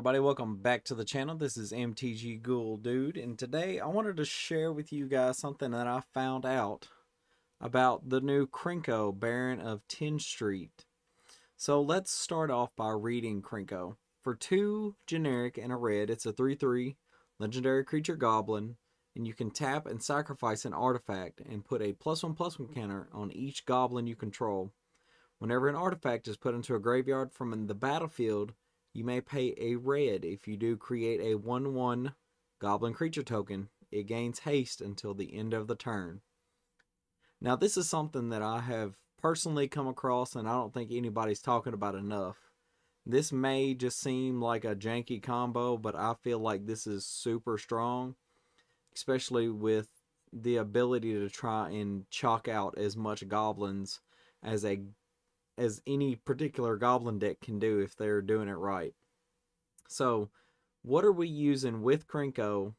everybody, welcome back to the channel. This is MTG Ghoul Dude, and today I wanted to share with you guys something that I found out about the new Krenko, Baron of 10th Street. So let's start off by reading Krenko. For 2 generic and a red, it's a 3/3 legendary creature Goblin, and you can tap and sacrifice an artifact and put a +1/+1 counter on each Goblin you control. Whenever an artifact is put into a graveyard from the battlefield, you may pay a red. If you do, create a 1/1 Goblin creature token. It gains haste until the end of the turn. Now, this is something that I have personally come across, and I don't think anybody's talking about enough. This may just seem like a janky combo, but I feel like this is super strong, especially with the ability to try and chalk out as much goblins as any particular goblin deck can do if they're doing it right. So, what are we using with Krenko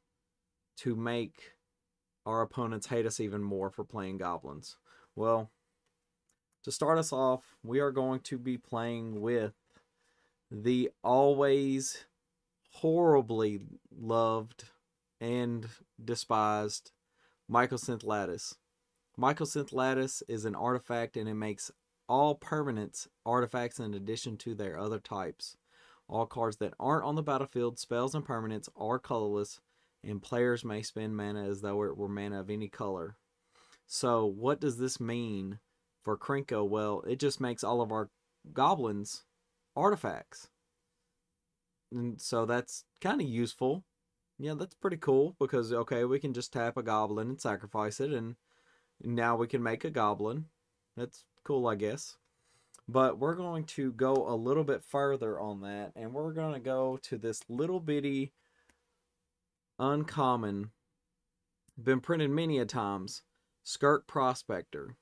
to make our opponents hate us even more for playing goblins? Well, to start us off, we are going to be playing with the always horribly loved and despised Mycosynth Lattice. Mycosynth Lattice is an artifact, and it makes all permanents artifacts in addition to their other types. All cards that aren't on the battlefield, spells and permanents, are colorless, and players may spend mana as though it were mana of any color. So what does this mean for Krenko? Well, it just makes all of our goblins artifacts. And so that's kind of useful. Yeah, that's pretty cool because, okay, we can just tap a goblin and sacrifice it, and now we can make a goblin. That's cool, I guess. But we're going to go a little bit further on that, and we're going to go to this little bitty uncommon, been printed many a times, Skirk Prospector.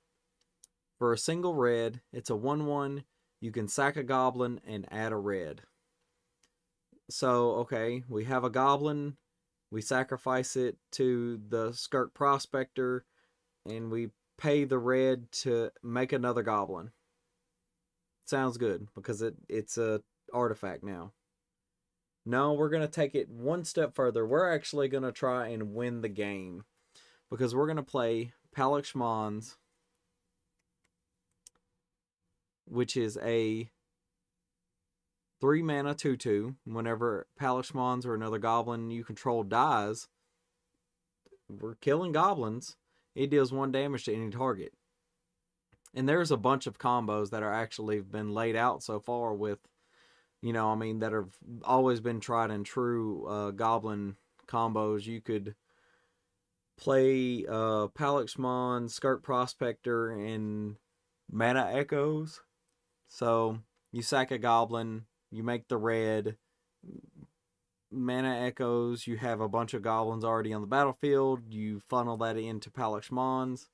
For a single red, it's a 1/1. You can sack a goblin and add a red. So, okay, we have a goblin, we sacrifice it to the Skirk Prospector, and we pay the red to make another goblin. Sounds good, because it's a artifact now. No, we're going to take it one step further. We're actually going to try and win the game, because we're going to play Palakshmans, which is a 3-mana 2/2. Whenever Palakshmans or another goblin you control dies, we're killing goblins. It deals 1 damage to any target. And there's a bunch of combos that are actually been laid out so far with, that have always been tried and true goblin combos. You could play Palakshman, Skirk Prospector, and Mana Echoes. So you sack a goblin, you make the red. Mana Echoes, you have a bunch of goblins already on the battlefield, you funnel that into Palakshmans,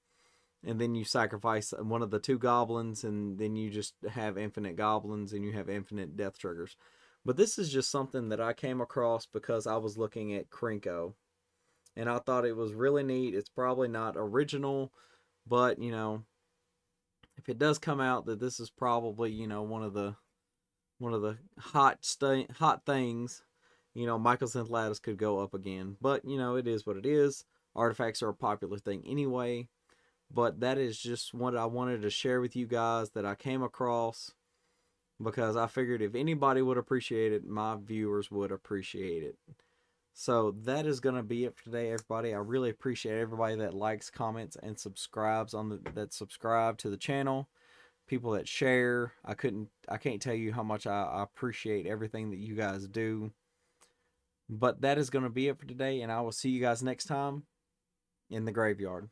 and then you sacrifice one of the 2 goblins, and then you just have infinite goblins, and you have infinite death triggers. But this is just something that I came across because I was looking at Krenko, and I thought it was really neat. It's probably not original, but, if it does come out that this is probably, one of the hot things, Mycosynth Lattice could go up again. But, it is what it is. Artifacts are a popular thing anyway. But that is just what I wanted to share with you guys that I came across, because I figured if anybody would appreciate it, my viewers would appreciate it. So that is going to be it for today, everybody. I really appreciate everybody that likes, comments, and subscribes that subscribe to the channel. People that share. I can't tell you how much I appreciate everything that you guys do. But that is going to be it for today, and I will see you guys next time in the graveyard.